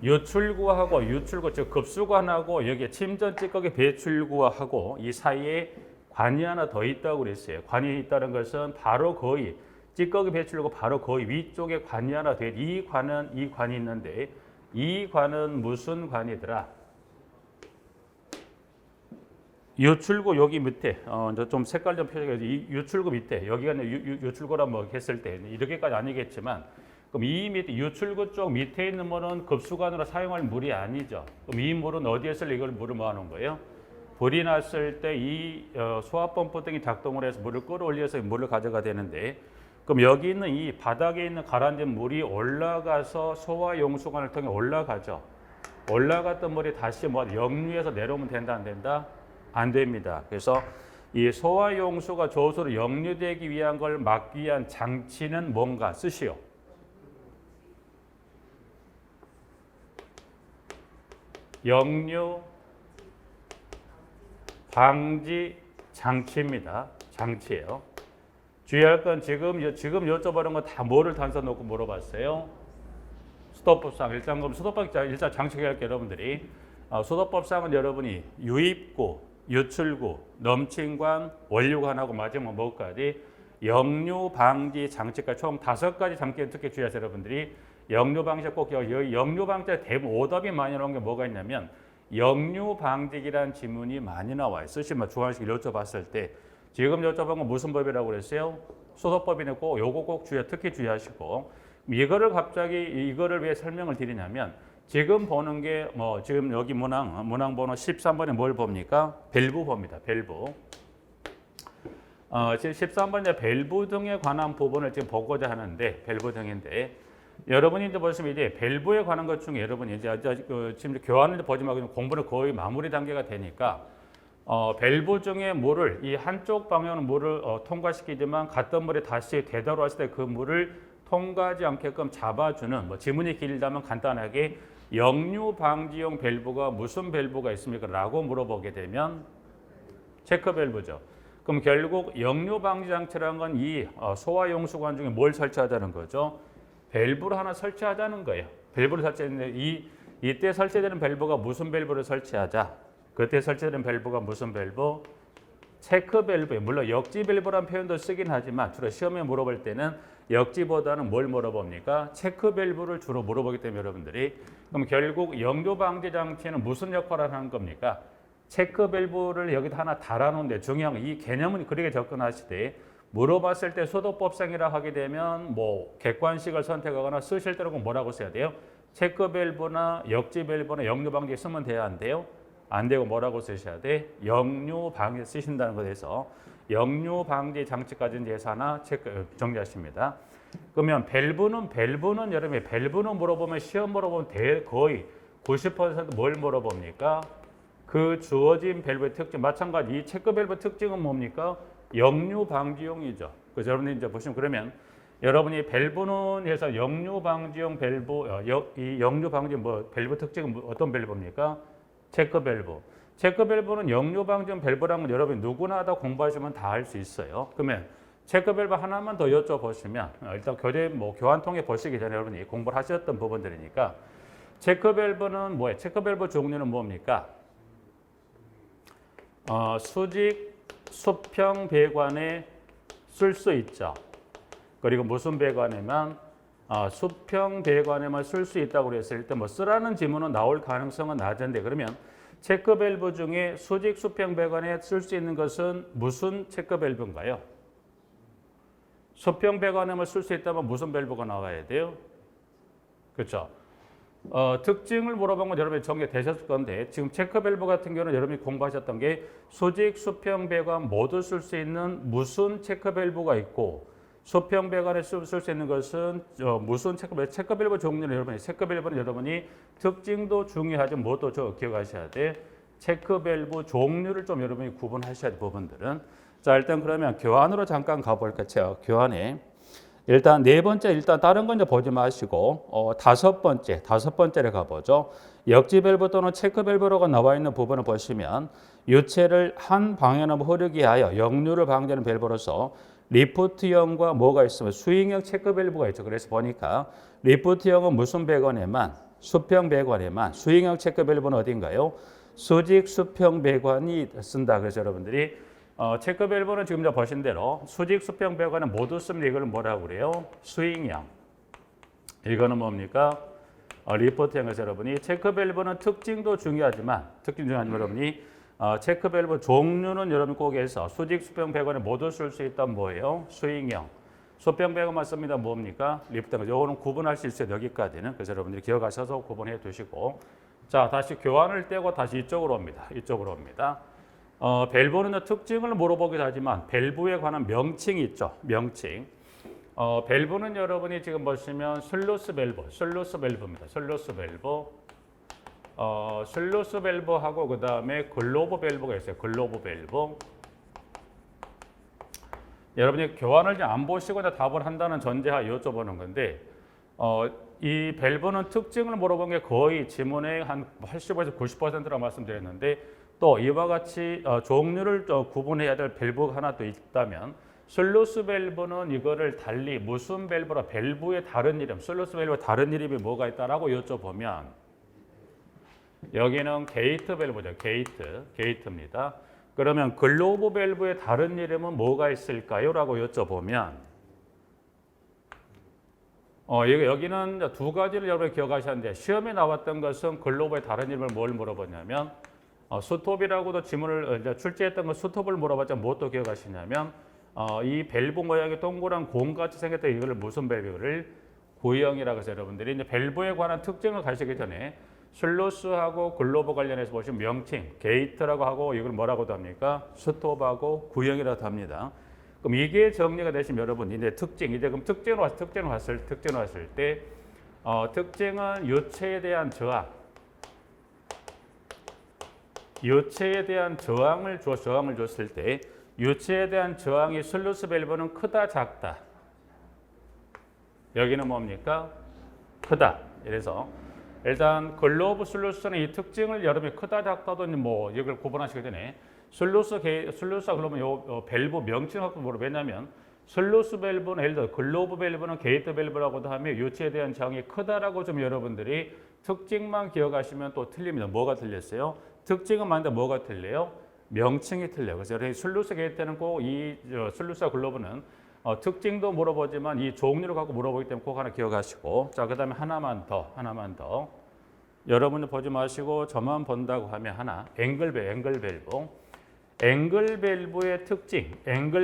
A: 유출구하고 유출구, 즉 급수관하고 여기에 침전 찌꺼기 배출구하고 이 사이에 관이 하나 더 있다고 그랬어요. 관이 있다는 것은 바로 거의 찌꺼기 배출구 바로 거의 위쪽에 관이 하나 돼. 이 관이 있는데 이 관은 무슨 관이더라? 유출구 여기 밑에 좀 색깔 좀 표시해서 이 유출구 밑에 여기가 유출구라 뭐 했을 때 이렇게까지 아니겠지만 그럼 이 밑에 유출구 쪽 밑에 있는 물은 급수관으로 사용할 물이 아니죠. 그럼 이 물은 어디에서 이걸 물을 모아놓은 거예요? 불이 났을 때 이 소화펌프 등이 작동을 해서 물을 끌어올려서 물을 가져가 되는데 그럼 여기 있는 이 바닥에 있는 가라앉은 물이 올라가서 소화용수관을 통해 올라가죠. 올라갔던 물이 다시 뭐 역류해서 내려오면 된다 안 된다? 안 됩니다. 그래서 이 소화용수가 저수로 역류되기 위한 걸 막기 위한 장치는 뭔가 쓰시오. 역류 방지 장치입니다. 장치예요. 주의할 건 지금 여쭤보는 건 다 뭐를 단서 놓고 물어봤어요? 수도법상 일단 그럼 수도법 일단 장치할 게 여러분들이 수도법상은 여러분이 유입구, 유출구, 넘친관, 원료관하고 마지막 뭐까지 역류 방지 장치까지 총 5가지 장치를 특히 주의하세요. 여러분들이 역류 방지 꼭 여기 역류 방지 대부분 오답이 많이 나오는 게 뭐가 있냐면 역류 방지기란 지문이 많이 나와요. 쓰시면 주관식 여쭤봤을 때 지금 여쭤본 건 무슨 법이라고 그랬어요? 수도법이네. 꼭 요거 꼭 특히 주의하시고 이거를 갑자기 이거를 왜 설명을 드리냐면 지금 보는 게 뭐 지금 여기 문항 번호 13번에 뭘 봅니까? 밸브 봅니다. 밸브. 지금 13번에 밸브 등에 관한 부분을 지금 보고자 하는데 밸브 등인데 여러분이 이제 보시면 이제 밸브에 관한 것 중에 여러분이 이제 지금 교환을 보지 말고 공부는 거의 마무리 단계가 되니까 밸브 중에 물을 이 한쪽 방향으로 물을 통과시키지만 갔던 물이 다시 되돌아왔을 때 그 물을 통과하지 않게끔 잡아주는 뭐 지문이 길다면 간단하게 역류 방지용 밸브가 무슨 밸브가 있습니까? 라고 물어보게 되면 체크 밸브죠. 그럼 결국 역류 방지 장치라는 건 이 소화용수관 중에 뭘 설치하자는 거죠? 밸브를 하나 설치하자는 거예요. 밸브를 설치했는데 이때 설치되는 밸브가 무슨 밸브를 설치하자? 그때 설치되는 밸브가 무슨 밸브? 체크 밸브예요. 물론 역지 밸브라는 표현도 쓰긴 하지만 주로 시험에 물어볼 때는 역지보다는 뭘 물어봅니까? 체크 밸브를 주로 물어보기 때문에 여러분들이 그럼 결국 역류 방지 장치는 무슨 역할을 하는 겁니까? 체크 밸브를 여기다 하나 달아놓는데 중요한 건 이 개념은 그렇게 접근하시되 물어봤을 때 수도법상이라 하게 되면 뭐 객관식을 선택하거나 쓰실 때는 뭐라고 써야 돼요? 체크 밸브나 역지 밸브나 역류 방지 쓰면 돼야 안 돼요? 안 되고 뭐라고 쓰셔야 돼? 역류 방지 쓰신다는 것에서 역류 방지 장치까지는 예서 하나 정리하십니다. 그러면 밸브는 여러분이 밸브는 물어보면 시험 물어보면 거의 90%뭘 물어봅니까? 그 주어진 밸브의 특징, 마찬가지 이 체크 밸브 특징은 뭡니까? 역류 방지용이죠. 그래서 여러분이 이제 보시면 그러면 여러분이 밸브는 해서 역류 방지용 밸브, 이 역류 방지 밸브 특징은 어떤 밸브입니까? 체크 밸브. 체크 밸브는 역류 방지용 밸브라는 건 여러분이 누구나 다 공부하시면 다 할 수 있어요. 그러면 체크 밸브 하나만 더 여쭤보시면 일단 교환 통해 보시기 전에 여러분이 공부를 하셨던 부분들이니까 체크 밸브는 뭐예요? 체크 밸브 종류는 뭡니까? 수직 수평 배관에 쓸 수 있죠. 그리고 무슨 배관에만 수평 배관에만 쓸 수 있다고 그랬을 때 뭐 쓰라는 지문은 나올 가능성은 낮은데 그러면 체크 밸브 중에 수직 수평 배관에 쓸 수 있는 것은 무슨 체크 밸브인가요? 수평 배관에만 쓸 수 있다면 무슨 밸브가 나와야 돼요? 그렇죠. 특징을 물어본 건 여러분이 정리되셨을 건데 지금 체크 밸브 같은 경우는 여러분이 공부하셨던 게 수직 수평 배관 모두 쓸 수 있는 무슨 체크 밸브가 있고 수평 배관에 쓸 수 있는 것은 무슨 체크 밸브 종류는 여러분이 특징도 중요하지만 뭐도 기억하셔야 돼. 체크 밸브 종류를 좀 여러분이 구분하셔야 될 부분들은 자 일단 그러면 교환으로 잠깐 가볼까요? 교환에 일단 네 번째 일단 다른 건 이제 보지 마시고 다섯 번째를 가보죠. 역지 밸브 또는 체크 밸브로가 나와 있는 부분을 보시면 유체를 한 방향으로 흐르게 하여 역류를 방지하는 밸브로서 리프트형과 뭐가 있으면 스윙형 체크 밸브가 있죠. 그래서 보니까 리프트형은 무슨 배관에만 수평 배관에만 스윙형 체크 밸브는 어딘가요? 수직 수평 배관이 쓴다. 그래서 여러분들이 체크 밸브는 지금 보신 대로 수직 수평 배관은 모두 쓰면 이걸 뭐라고 그래요? 스윙형. 이거는 뭡니까? 리프트형에서 여러분이 체크 밸브는 특징도 중요하지만 여러분이 체크 밸브 종류는 여러분 꼭 해서 수직 수평 배관에 모두 쓸 수 있다면 뭐예요? 스윙형. 수평 배관만 씁니다. 뭡니까? 리프트형. 요거는 구분할 수 있어요. 여기까지는. 그래서 여러분들이 기억하셔서 구분해 두시고 자 다시 교환을 떼고 다시 이쪽으로 옵니다. 밸브는 특징을 물어보기도 하지만 밸브에 관한 명칭이 있죠. 명칭. 밸브는 여러분이 지금 보시면 슬루스 밸브입니다. 슬루스 밸브하고 그 다음에 글로브 밸브가 있어요. 글로브 밸브. 여러분이 교환을 안 보시고 답을 한다는 전제하 여쭤보는 건데 이 밸브는 특징을 물어본 게 거의 지문의 한 80에서 90%라고 말씀드렸는데 또 이와 같이 종류를 구분해야 될 밸브가 하나 또 있다면 슬루스 밸브는 이거를 달리 무슨 밸브라 밸브의 다른 이름 슬루스 밸브의 다른 이름이 뭐가 있다라고 여쭤보면 여기는 게이트 밸브죠. 게이트입니다. 그러면 글로브 밸브의 다른 이름은 뭐가 있을까요? 라고 여쭤보면 여기는 두 가지를 여러분이 기억하셨는데 시험에 나왔던 것은 글로브의 다른 이름을 뭘 물어보냐면 스톱이라고도 지문을 출제했던 건 스톱을 물어봤자 무엇도 기억하시냐면 이 밸브 모양의 동그란 공같이 생겼던 이걸 무슨 밸브를 구형이라고 해서 여러분들이 이제 밸브에 관한 특징을 가시기 전에 슬루스하고 글로브 관련해서 보시면 명칭 게이트라고 하고 이걸 뭐라고도 합니까? 스톱하고 구형이라고 합니다. 그럼 이게 정리가 되시면 여러분 이제 특징 이제 그럼 특징으로 왔을 때 특징은 유체에 대한 저항. 유체에 대한 저항을 줬을 때 유체에 대한 저항이 슬루스 밸브는 크다 작다. 여기는 뭡니까? 크다. 그래서 일단 글로브 슬루스는 이 특징을 여러분이 크다 작다도 뭐 이걸 구분하시기 전에 슬루스와 글로브는 요 밸브 명칭을 갖고 물어. 왜냐하면 슬루스 밸브는 예를 들어 글로브 밸브는 게이트 밸브라고도 하며 유체에 대한 저항이 크다라고 좀 여러분들이 특징만 기억하시면 또 틀립니다. 뭐가 틀렸어요? 특징은 맞는데 뭐가 틀려요? 명칭이 틀려요. 그래서 여러분이 슬루스 게이트는 꼭 이 슬루스와 글로브는 특징도 물어보지만 이 종류를 갖고 물어보기 때문에 꼭 하나 기억하시고 자 그다음에 하나만 더 여러분들 보지 마시고 저만 본다고 하면 하나 앵글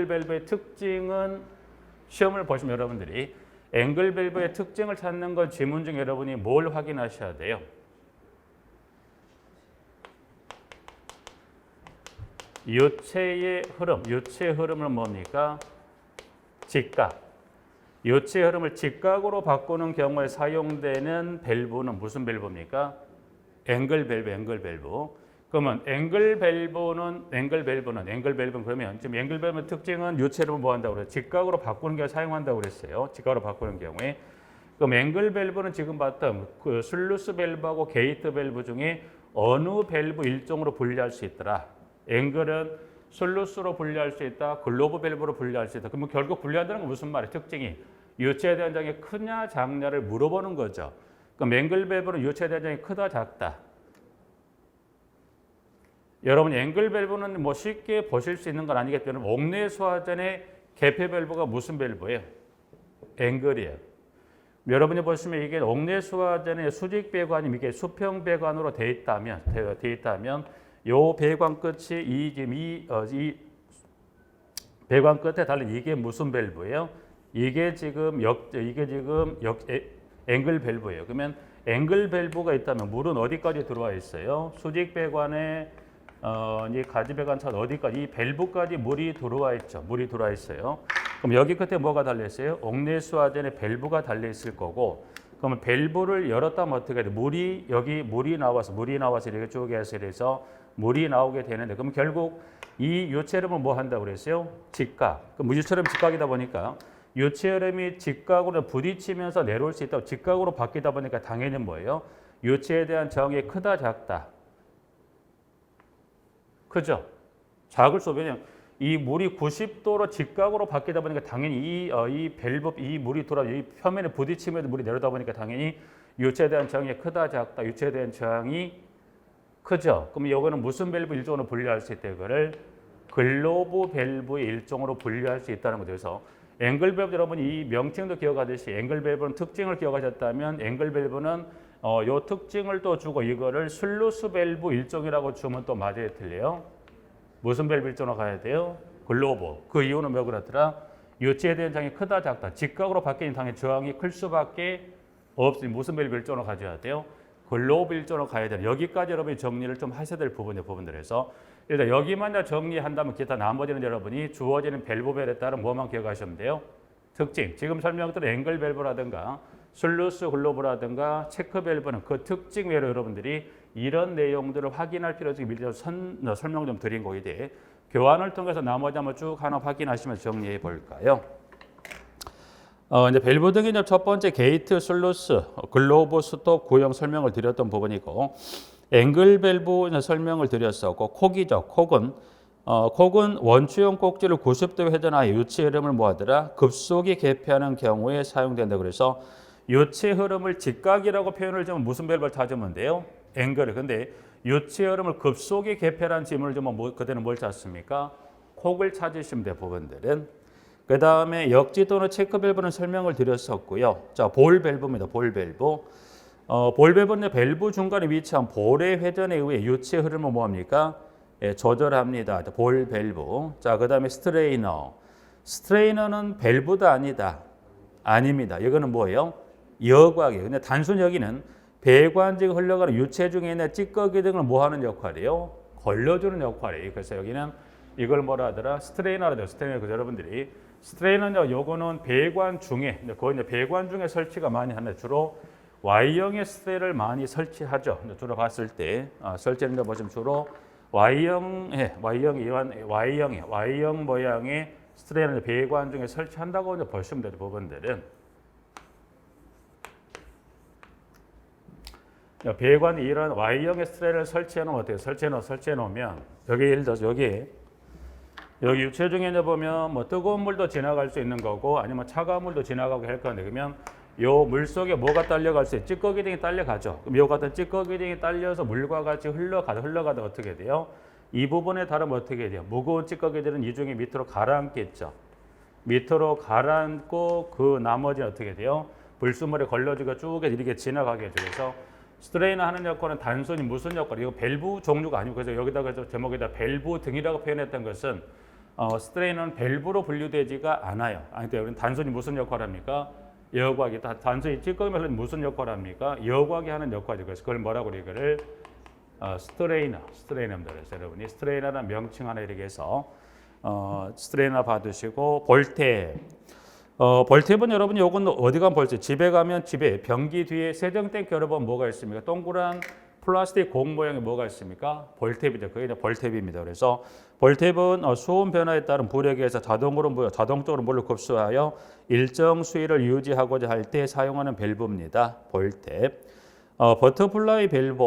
A: 밸브의 특징은 시험을 보시면 여러분들이 앵글 밸브의 특징을 찾는 건 지문 중에 여러분이 뭘 확인하셔야 돼요? 요체의 흐름, 요체의 흐름은 뭡니까? 직각. 요체의 흐름을 직각으로 바꾸는 경우에 사용되는 밸브는 무슨 밸브입니까? 앵글 밸브, 앵글 밸브. 그러면 앵글 밸브는 그러면 지금 앵글 밸브의 특징은 요체를 뭐 한다고 그래요? 직각으로 바꾸는 경우에 사용한다고 그랬어요. 직각으로 바꾸는 경우에. 그럼 앵글 밸브는 지금 봤던 그 슬루스 밸브하고 게이트 밸브 중에 어느 밸브 일종으로 분리할 수 있더라. 앵글은 슬루스로 분리할 수 있다. 글로브 밸브로 분리할 수 있다. 그러면 결국 분리한다는 건 무슨 말이에요? 특징이 요체에 대한 장이 크냐 작냐를 물어보는 거죠. 그럼 앵글 밸브는 요체에 대한 장이 크다 작다. 여러분 앵글 밸브는 뭐 쉽게 보실 수 있는 건 아니기 때문에 옥내수화전의 개폐 밸브가 무슨 밸브예요? 앵글이에요. 여러분이 보시면 이게 옥내수화전의 수직 배관이 이게 수평 배관으로 돼 있다면 요 배관 끝이 이 배관 끝에 달린 이게 무슨 밸브예요? 이게 지금 앵글 밸브예요. 그러면 앵글 밸브가 있다면 물은 어디까지 들어와 있어요? 수직 배관에 이 가지 배관 차 어디까지 이 밸브까지 물이 들어와 있죠. 물이 들어와 있어요. 그럼 여기 끝에 뭐가 달려 있어요? 옥내수화전에 밸브가 달려 있을 거고, 그러면 밸브를 열었다면 어떻게 돼? 물이 나와서 이렇게 쭉 해서 이래서 물이 나오게 되는데, 그럼 결국 이 요체흐름은 뭐 한다고 그랬어요? 직각. 그럼 요체흐름이 직각이다 보니까 요체흐름이 직각으로 부딪히면서 내려올 수 있다고 직각으로 바뀌다 보니까 당연히 뭐예요? 요체에 대한 저항이 크다 작다. 그죠? 작을 수 없냐? 이 물이 90도로 직각으로 바뀌다 보니까 당연히 이 밸브 이 물이 돌아 이 표면에 부딪히면서 물이 내려다 보니까 당연히 요체에 대한 저항이 크다 작다. 요체에 대한 저항이 크죠. 그럼 이거는 무슨 밸브 일종으로 분류할 수 있다? 이거를 글로브 밸브의 일종으로 분류할 수 있다는 거죠. 그래서 앵글 밸브 여러분 이 명칭도 기억하듯이 앵글 밸브는 특징을 기억하셨다면 앵글 밸브는 요 특징을 또 주고 이거를 슬루스 밸브 일종이라고 주면 또 맞아요, 틀려요? 무슨 밸브 일종으로 가야 돼요? 글로브. 그 이유는 왜 그렇더라? 요체에 대한 저항이 크다 작다. 직각으로 바뀌는 당연히 저항이 클 수밖에 없으니 무슨 밸브 일종으로 가져야 돼요? 글로브 일종으로 가야 돼요. 여기까지 여러분이 정리를 좀 하셔야 될 부분들에서 일단 여기만 정리한다면 기타 나머지는 여러분이 주어지는 밸브별에 따른 뭐만 기억하시면 돼요? 특징. 지금 설명드린 앵글 밸브라든가 슬루스 글로브라든가 체크 밸브는 그 특징 외로 여러분들이 이런 내용들을 확인할 필요가 있기 미리 설명 좀 드린 거에 대해 교환을 통해서 나머지 한번 쭉 하나 확인하시면서 정리해 볼까요? 이제 밸브 등의 첫 번째 게이트, 슬루스, 글로브, 스톱, 구형 설명을 드렸던 부분이고, 앵글 밸브 설명을 드렸었고, 콕이죠. 콕은 원추형 꼭지를 90도 회전하여 요체 흐름을 뭐하더라? 급속히 개폐하는 경우에 사용된다. 그래서 요체 흐름을 직각이라고 표현을 주면 무슨 밸브를 찾으면 돼요? 앵글. 근데 요체 흐름을 급속히 개폐하는 지문을 주면 그때는 뭘 찾습니까? 콕을 찾으시면 돼요. 부분들은. 그 다음에 역지 또는 체크 밸브는 설명을 드렸었고요. 자, 볼 밸브입니다. 볼 밸브. 볼 밸브는 밸브 중간에 위치한 볼의 회전에 의해 요체 흐름을 뭐합니까? 예, 조절합니다. 볼 밸브. 자, 그 다음에 스트레이너. 스트레이너는 밸브도 아닙니다. 이거는 뭐예요? 여곽이에요. 근데 단순 여기는 배관지가 흘러가는 유체 중에 있는 찌꺼기 등을 뭐 하는 역할이에요? 걸러주는 역할이에요. 그래서 여기는 이걸 뭐라 하더라? 스트레이너라고 해요. 스트레이너. 그래서 여러분들이 스트레이너는 요거는 배관 중에 거의 이제 배관 중에 설치가 많이 하는데 주로 Y형의 스트레이너를 많이 설치하죠. 주로 봤을 때 설치하는 데 보시면 주로 Y형 모양의 스트레이너를 배관 중에 설치한다고 이제 보시면 돼요. 부분들은. 배관이 이런 Y형의 스트레이너를 설치해 놓으면 어때요? 설치해 놓으면 여기 예를 들어서 여기 유체 중에 보면 뭐 뜨거운 물도 지나갈 수 있는 거고 아니면 차가운 물도 지나가고 할 건데 그러면 요 물 속에 뭐가 딸려갈 수 있어요? 찌꺼기 등이 딸려가죠. 그럼 요 같은 찌꺼기 등이 딸려서 물과 같이 흘러가다 어떻게 돼요? 이 부분에 따르면 어떻게 돼요? 무거운 찌꺼기들은 이 중에 밑으로 가라앉겠죠. 밑으로 가라앉고 그 나머지는 어떻게 돼요? 불순물에 걸러지고 쭉 이렇게 지나가게 해줘. 그래서 스트레이너 하는 역할은 단순히 무슨 역할? 이거 밸브 종류가 아니고 그래서 여기다가 제목에다 밸브 등이라고 표현했던 것은 스트레이너는 밸브로 분류되지가 않아요. 아니, 우리는 단순히 무슨 역할을 합니까? 여곽이 단순히 찌꺼기만 흘리면 무슨 역할을 합니까? 여곽이 하는 역할이죠. 그래서 그걸 뭐라고 그래? 이거를 스트레이너입니다. 그래서 여러분이 스트레이너라는 명칭 하나 이렇게 해서 스트레이너 받으시고 볼탭. 볼탭은 여러분 요건 어디 가면 볼탭? 집에 가면 집에 변기 뒤에 세정탱크 여러분 뭐가 있습니까? 동그란 플라스틱 공 모양의 뭐가 있습니까? 볼탭이죠. 그게 이제 볼탭입니다. 그래서 볼탭은 수온 변화에 따른 불에 의해서 자동적으로 물을 흡수하여 일정 수위를 유지하고자 할 때 사용하는 밸브입니다. 볼탭. 버터플라이 밸브.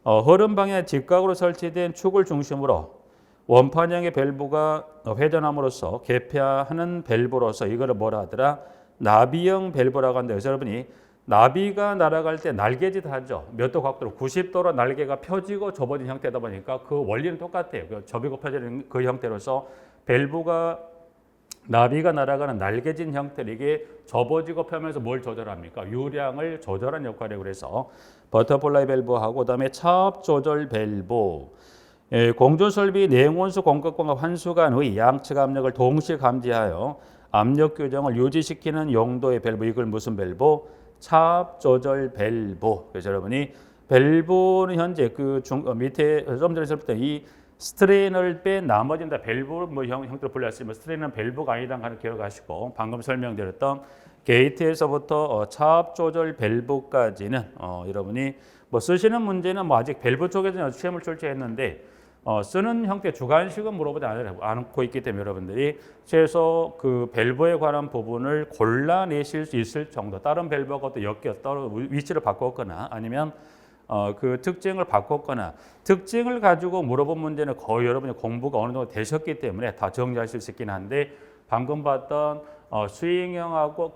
A: 흐름 방향 직각으로 설치된 축을 중심으로 원판형의 밸브가 회전함으로써 개폐하는 밸브로서 이거를 뭐라 하더라? 나비형 밸브라고 한다. 그래서 여러분이 나비가 날아갈 때 날개짓 하죠. 몇 도 각도로 90도로 날개가 펴지고 접어진 형태다 보니까 그 원리는 똑같아요. 그 접이고 펴지는 그 형태로서 밸브가 나비가 날아가는 날개진 형태로 이게 접어지고 펴면서 뭘 조절합니까? 유량을 조절하는 역할이에요. 그래서 버터플라이 밸브하고 그다음에 차압 조절 밸브. 공조 설비 내용원수 공급관과 환수 간의 양측 압력을 동시에 감지하여 압력 규정을 유지시키는 용도의 밸브. 이걸 무슨 밸브? 차압 조절 밸브. 그래서 여러분이 밸브는 현재 밑에 좀 전에 설명했던 이 스트레이너를 뺀 나머지는 다 밸브 형태로 불렸으면 스트레이너는 밸브가 아니라는 걸 기억하시고 방금 설명드렸던 게이트에서부터 차압 조절 밸브까지는 여러분이 쓰시는 문제는 아직 밸브 쪽에서는 시험을 출제했는데 쓰는 형태 주관식은 물어보지 않고 있기 때문에 여러분들이 최소 그 밸브에 관한 부분을 골라내실 수 있을 정도, 다른 밸브하고 또 엮여 위치를 바꿨거나 아니면 그 특징을 바꿨거나 특징을 가지고 물어본 문제는 거의 여러분이 공부가 어느 정도 되셨기 때문에 다 정리하실 수 있긴 한데 방금 봤던 스윙형하고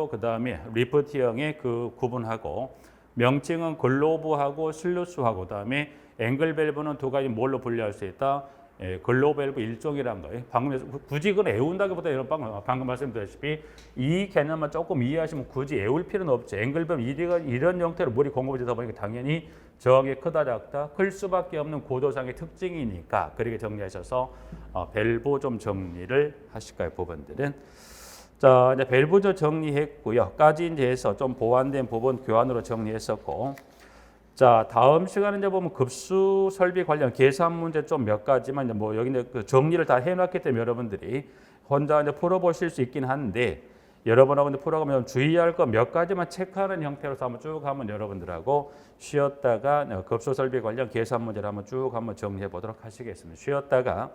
A: 그다음에 리프트형의 그 구분하고 명칭은 글로브하고 슬루스하고 그다음에 앵글 밸브는 두 가지 뭘로 분류할 수 있다? 글로브 밸브 일종이라는 거예요. 방금 굳이 그건 애운다기보다 방금 말씀드렸다시피 이 개념만 조금 이해하시면 굳이 애울 필요는 없죠. 앵글 밸브 이런 형태로 물이 공급되다 보니까 당연히 저항이 크다 작다 클 수밖에 없는 구조상의 특징이니까 그렇게 정리하셔서 밸브 좀 정리를 하실까요? 부분들은. 자, 이제 밸브도 정리했고요. 까지 이제 해서 좀 보완된 부분 교환으로 정리했었고. 자, 다음 시간에 이제 보면 급수 설비 관련 계산 문제 좀 몇 가지만 이제 여기 이제 그 정리를 다 해놨기 때문에 여러분들이 혼자 이제 풀어보실 수 있긴 한데 여러분하고 이제 풀어가면 주의할 거 몇 가지만 체크하는 형태로서 한번 쭉 한번 여러분들하고 쉬었다가 급수 설비 관련 계산 문제를 한번 쭉 한번 정리해 보도록 하시겠습니다. 쉬었다가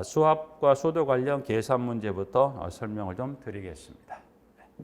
A: 수압과 수도 관련 계산 문제부터 설명을 좀 드리겠습니다.